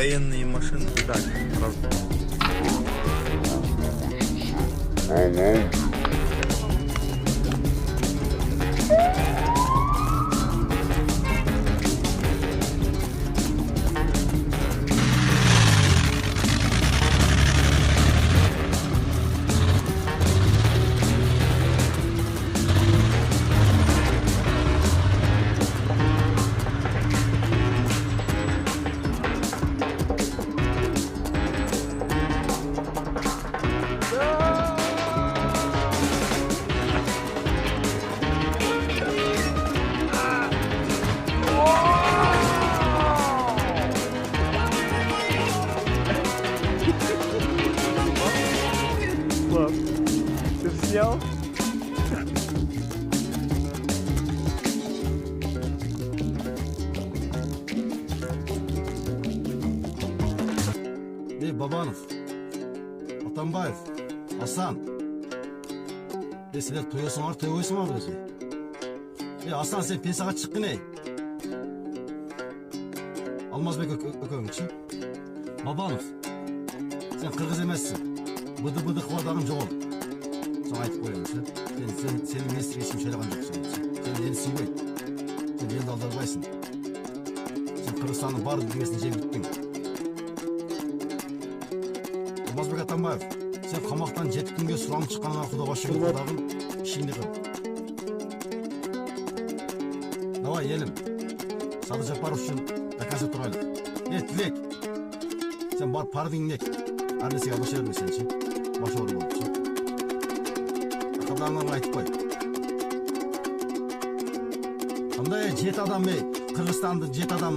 военные машины. Так, ты снял? Бабанов, Атамбаев, Асан. Силер тоясыңар, той қойсыңар өзі. Асан, сен пенсияға шыққын ей. Алмазбек өкөңші. Бабанов, сен қырғыз емессің. Быды-быды қыладағын жоғыл. Соң айтып қойыңшы. Сенің естігі есім шайлаған жоқсың. Сен ені сүйбейді. Сен елді алдарбайсың. Сен Қырғызстанның бар дүниесін жеп біттің. Алмазбек Атамбаев, сен қамақтан 7 күнге сұранып шыққаныңа құдаға шүкір құдағын ішіңде қыл. Давай, елім, Сады Жапаров үшін докажа тұрайлық. Тілек, сен бар пардың нек, әрнесеге алыша берме сен ше, башы оры болып ше. Ақадағынан айтып қой. Қандай 7 адам, Қырғызстанды 7 адам